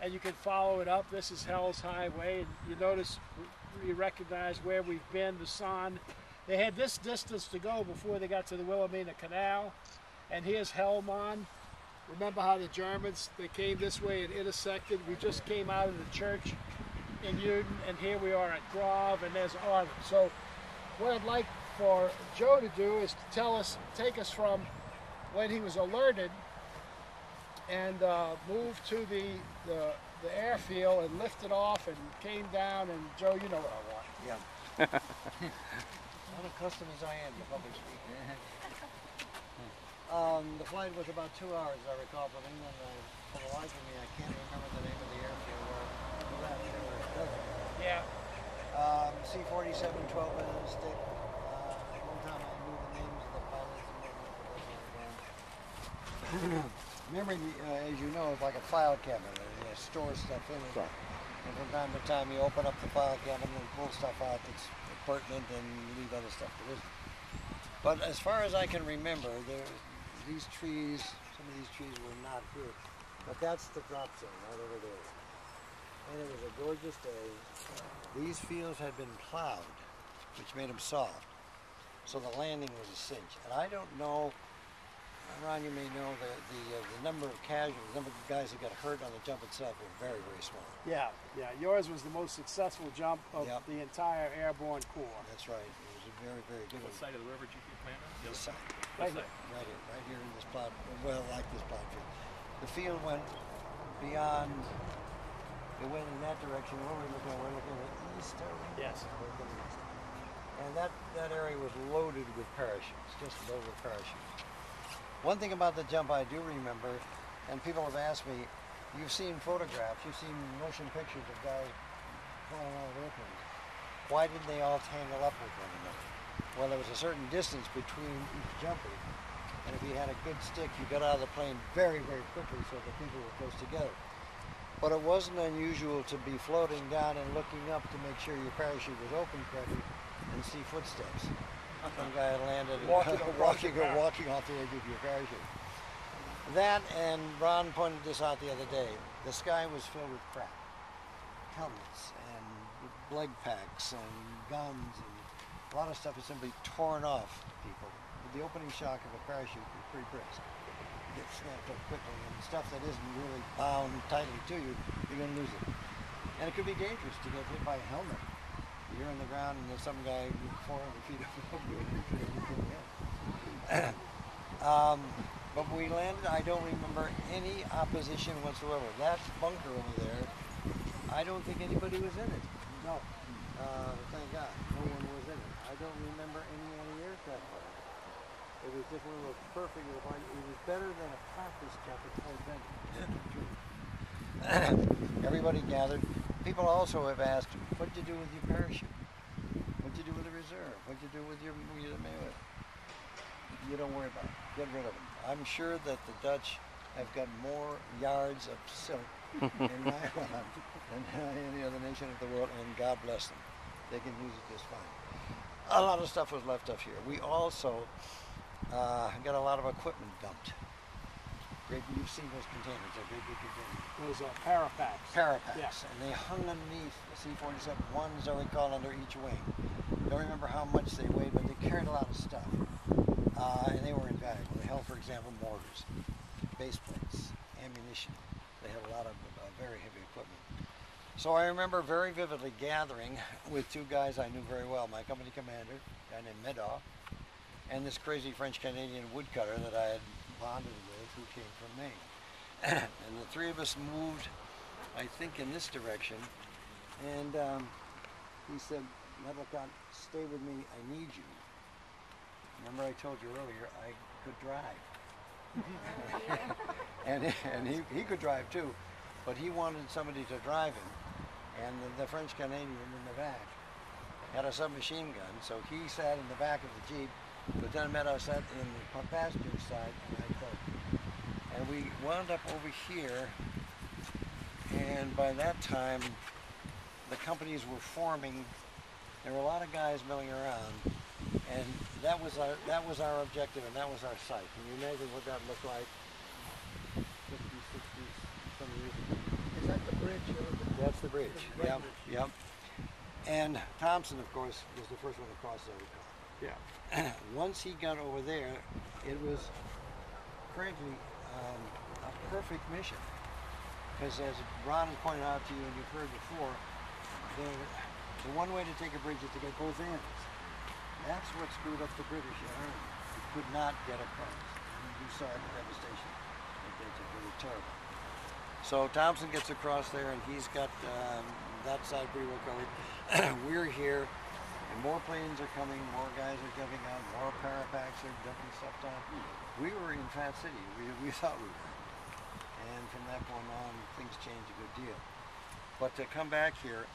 and you can follow it up. This is Hell's Highway, and you notice, you recognize where we've been, the Son. They had this distance to go before they got to the Wilhelmina Canal, and here's Hellman. Remember how the Germans, they came this way and intersected? We just came out of the church in Uden, and here we are at Grove, and there's Arlen. So what I'd like for Joe to do is to tell us, take us from when he was alerted and moved to the airfield and lifted off and came down, and Joe, you know what I want. Yeah. Not accustomed as I am to public speaking. The flight was about 2 hours, as I recall, from England. For the life of me, I can't remember the name of the airfield where that does it. Yeah. C-47, 12-minute stick. One time I knew the names of the pilots and whatnot. Memory, as you know, is like a file cabinet. You store stuff in it. Right. And from time to time, you open up the file cabinet and pull stuff out that's pertinent and leave other stuff that isn't. But as far as I can remember, these trees, some of these trees were not here. But that's the drop zone right over there. And it was a gorgeous day. These fields had been plowed, which made them soft. So the landing was a cinch. And I don't know, Ron, you may know the number of casualties, the number of guys who got hurt on the jump itself were very, very small. Yeah, yeah. Yours was the most successful jump of the entire Airborne Corps. That's right. It was a very, very good one. What side of the river did you plan on? This side. Right here. Right here in this plot, well, like this plot field. The field went beyond, it went in that direction. What were we looking at? We're looking at east. Yes. And that area was loaded with parachutes, just loaded with parachutes. One thing about the jump I do remember, and people have asked me, you've seen photographs, you've seen motion pictures of guys flying out of airplanes. Why didn't they all tangle up with one another? Well, there was a certain distance between each jumper, and if you had a good stick, you got out of the plane very, very quickly so the people were close together. But it wasn't unusual to be floating down and looking up to make sure your parachute was open correctly and see footsteps. Some guy landed walking off the edge of your parachute. That, and Ron pointed this out the other day, the sky was filled with crap. Helmets and leg packs and guns and a lot of stuff is simply torn off people. With the opening shock of a parachute is pretty brisk. It gets snapped up quickly, and stuff that isn't really bound tightly to you, you're going to lose it. And it could be dangerous to get hit by a helmet. You're on the ground and there's some guy 400 feet above you. But when we landed, I don't remember any opposition whatsoever. That bunker over there, I don't think anybody was in it. No. Thank God, no one was in it. I don't remember any aircraft fire. It was just one of those perfect, it was better than a practice jump at Fort Benning. Everybody gathered. People also have asked, what'd you do with your parachute? What'd you do with the reserve? What'd you do with your Mayweather? You don't worry about it. Get rid of them. I'm sure that the Dutch have got more yards of silk in nylon than any other nation of the world, and God bless them. They can use it just fine. A lot of stuff was left up here. We also got a lot of equipment dumped. Great, you've seen those containers, they're big containers. Those are parapacks. Parapacks, yeah. And they hung underneath the C-47, one, as I recall, under each wing. Don't remember how much they weighed, but they carried a lot of stuff. And they were invaluable. They held, for example, mortars, base plates, ammunition. They had a lot of very heavy equipment. So I remember very vividly gathering with two guys I knew very well, my company commander, a guy named Medoff, and this crazy French-Canadian woodcutter that I had bonded with, who came from Maine. And the three of us moved, I think, in this direction. And he said, Medlicott, stay with me, I need you. Remember I told you earlier, I could drive. and he could drive too, but he wanted somebody to drive him. And the French Canadian in the back had a submachine gun, so he sat in the back of the Jeep. Lieutenant Meadows sat in the passenger side, and I drove. And we wound up over here, and by that time, the companies were forming. There were a lot of guys milling around, and that was our objective, and that was our site. Can you imagine what that looked like 50, 60, some years ago? Is that the the bridge. Yep, yep. And Thompson, of course, was the first one to cross that. Yeah. Once he got over there, it was frankly a perfect mission. Because as Ron pointed out to you and you've heard before, the one way to take a bridge is to get both ends. That's what screwed up the British Army. They could not get across. And you saw the devastation that they took. It was terrible. So Thompson gets across there and he's got that side pretty well covered. We're here and more planes are coming, more guys are jumping out, more parapacks are dumping stuff down. We were in Fat City. We thought we were. And from that point on, things changed a good deal. But to come back here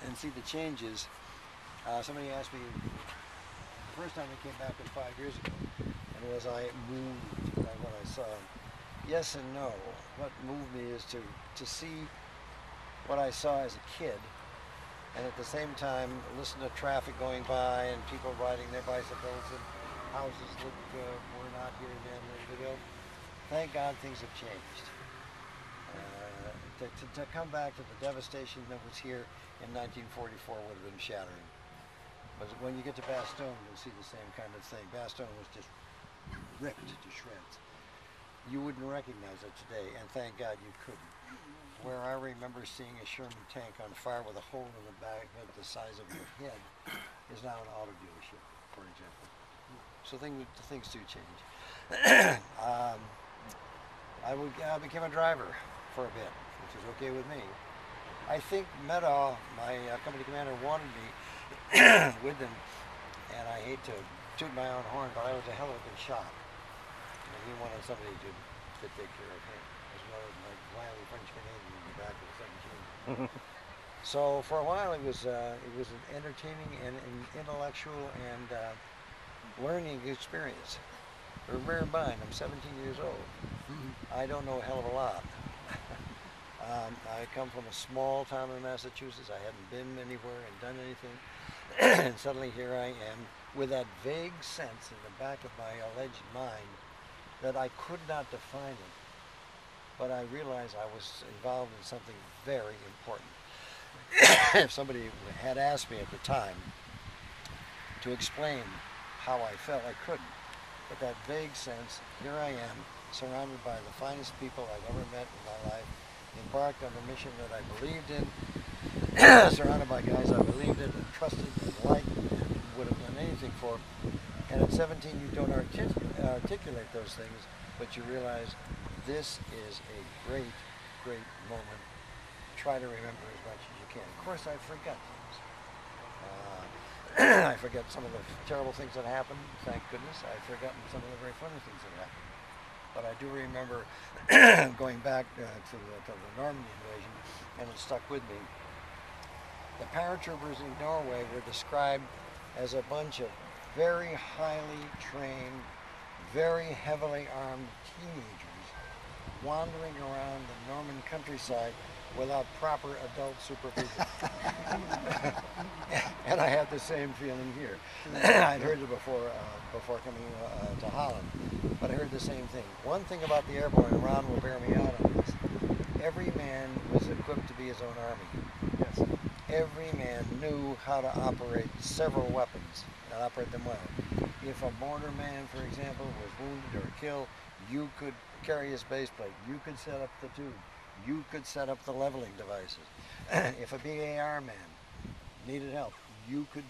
and see the changes, somebody asked me, the first time I came back was 5 years ago, and was I moved by what I saw? Yes and no. What moved me is to see what I saw as a kid, and at the same time listen to traffic going by and people riding their bicycles and houses that were not here then years ago. Thank God things have changed. To come back to the devastation that was here in 1944 would have been shattering. But when you get to Bastogne, you'll see the same kind of thing. Bastogne was just ripped to shreds. You wouldn't recognize it today, and thank God you couldn't. Where I remember seeing a Sherman tank on fire with a hole in the back of the size of your head is now an auto dealership, for example. So things do change. I became a driver for a bit, which was okay with me. I think Meadow, my company commander, wanted me with them, and I hate to toot my own horn, but I was a hell of a good shot. And he wanted somebody to take care of him, as well as my wily French Canadian in the back of the 17. So for a while it was an entertaining and an intellectual and learning experience. Bear in mind, I'm 17 years old. I don't know a hell of a lot. I come from a small town in Massachusetts. I hadn't been anywhere and done anything. And suddenly here I am with that vague sense in the back of my alleged mind that I could not define it. But I realized I was involved in something very important. If somebody had asked me at the time to explain how I felt, I couldn't. But that vague sense, here I am, surrounded by the finest people I've ever met in my life, embarked on a mission that I believed in, surrounded by guys I believed in and trusted and liked and would have done anything for. And at 17 you don't articulate those things, but you realize this is a great, great moment. Try to remember as much as you can. Of course I forgot things. I forget some of the terrible things that happened, thank goodness. I've forgotten some of the very funny things that happened. But I do remember going back to the Normandy invasion, and it stuck with me. The paratroopers in Norway were described as a bunch of very highly trained, very heavily armed teenagers wandering around the Norman countryside without proper adult supervision. And I had the same feeling here. I'd heard it before coming to Holland, but I heard the same thing. One thing about the Airborne, and Ron will bear me out on this, every man was equipped to be his own army. Yes. Every man knew how to operate several weapons and operate them well. If a mortar man, for example, was wounded or killed, you could carry his base plate. You could set up the tube. You could set up the leveling devices. If a BAR man needed help, you could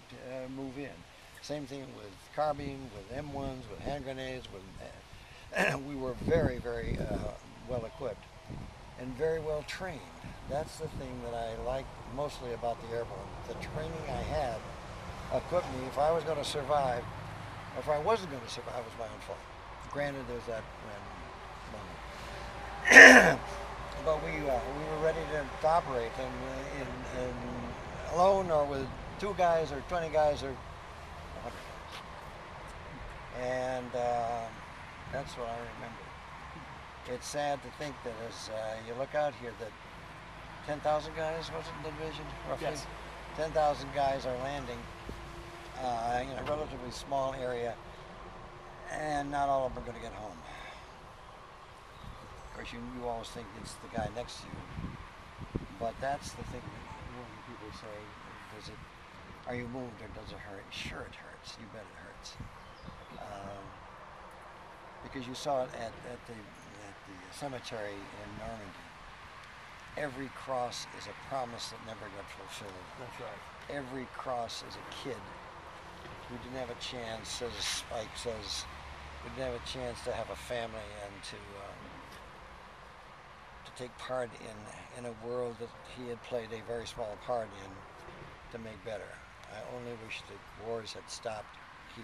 move in. Same thing with carbine, with M1s, with hand grenades. We were very, very well equipped and very well trained. That's the thing that I like mostly about the Airborne. The training I had equipped me. If I was going to survive, or if I wasn't going to survive, it was my own fault. Granted, there's that moment. But we were ready to operate, and alone or with 2 guys or 20 guys or 100 guys. And that's what I remember. It's sad to think that as you look out here that 10,000 guys, was it in the division, roughly? Yes. 10,000 guys are landing in a relatively small area, and not all of them are going to get home. Of course, you always think it's the guy next to you. But that's the thing that when people say, are you moved or does it hurt? Sure it hurts. You bet it hurts. Because you saw it at the cemetery in Normandy. Every cross is a promise that never got fulfilled. That's right. Every cross is a kid who didn't have a chance, as Spike says, who didn't have a chance to have a family and to take part in a world that he had played a very small part in to make better. I only wish the wars had stopped here,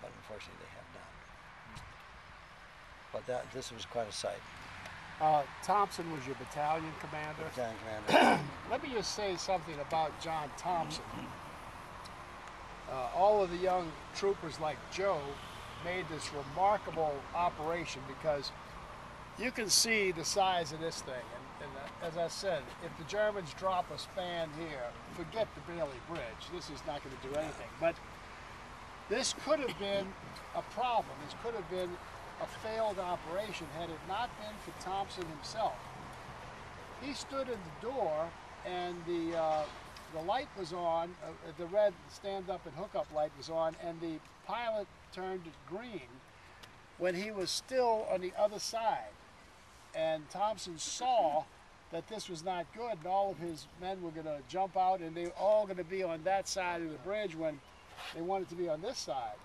but unfortunately they have not. But this was quite a sight. Thompson was your battalion commander. Battalion commander. Let me just say something about John Thompson. All of the young troopers like Joe made this remarkable operation because you can see the size of this thing. And as I said, if the Germans drop a span here, forget the Bailey Bridge. This is not going to do anything. But this could have been a problem. This could have been a failed operation had it not been for Thompson himself. He stood in the door and the light was on, the red stand-up and hook-up light was on, and the pilot turned green when he was still on the other side. And Thompson saw that this was not good and all of his men were going to jump out and they were all going to be on that side of the bridge when they wanted to be on this side.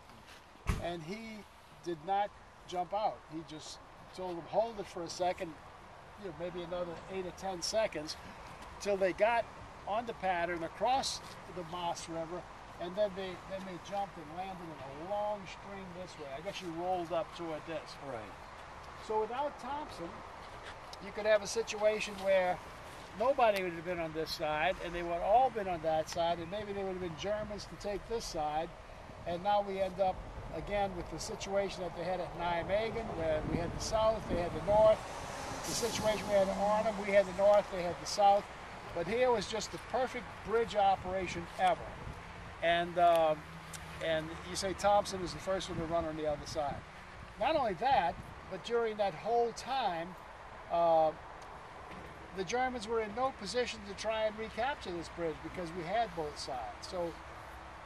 And he did not jump out. He just told them, hold it for a second, maybe another 8 or 10 seconds, till they got on the pattern across the Moss River, and then they jumped and landed in a long string this way. I guess you rolled up toward this. Right. So without Thompson, you could have a situation where nobody would have been on this side, and they would have all been on that side, and maybe there would have been Germans to take this side, and now we end up again with the situation that they had at Nijmegen, where we had the south, they had the north. The situation we had at Arnhem, we had the north, they had the south. But here was just the perfect bridge operation ever. And you say Thompson was the first one to run on the other side. Not only that, but during that whole time, the Germans were in no position to try and recapture this bridge because we had both sides. So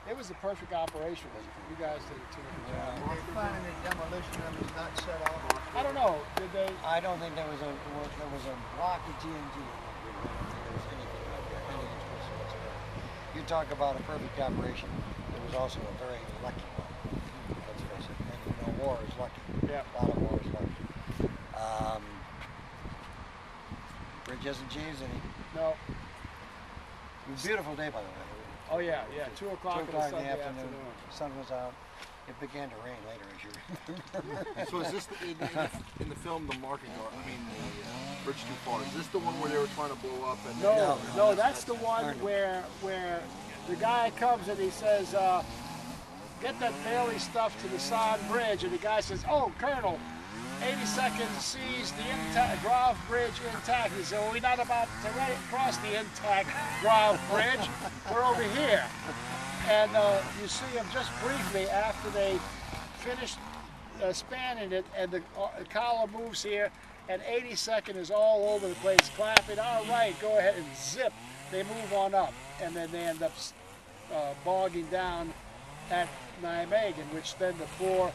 it was the perfect operation. You guys did a terrific job. Did they find any demolition that was not set off? I don't know. Did they? I don't think there was a block of TNT. I don't think there was anything like that, any explosive whatsoever. You talk about a perfect operation. It was also a very lucky one. Let's face it. And war is lucky. Yeah. A lot of war is lucky. Bridge hasn't changed any. No. It was a beautiful day, by the way. Oh yeah, 2 o'clock in the Sunday afternoon. Sun was out. It began to rain later, as you remember. So is this in the film the marking, or I mean the Bridge.MP4? Is this the one where they were trying to blow up? And No, that's the one where the guy comes and he says, "Get that Bailey stuff to the Thompson Bridge," and the guy says, "Oh, Colonel, 82nd sees the Grave Bridge intact." He said, "Well, we're not about to cross the intact Grave Bridge. We're over here." And you see him just briefly after they finished spanning it, and the column moves here, and 82nd is all over the place clapping, "All right, go ahead," and zip, they move on up, and then they end up bogging down at Nijmegen, which then the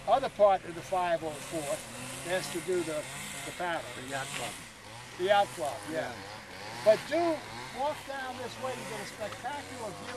other part of the 504 has to do the paddle. The yacht club. The yacht club, yeah. But do walk down this way, you get a spectacular view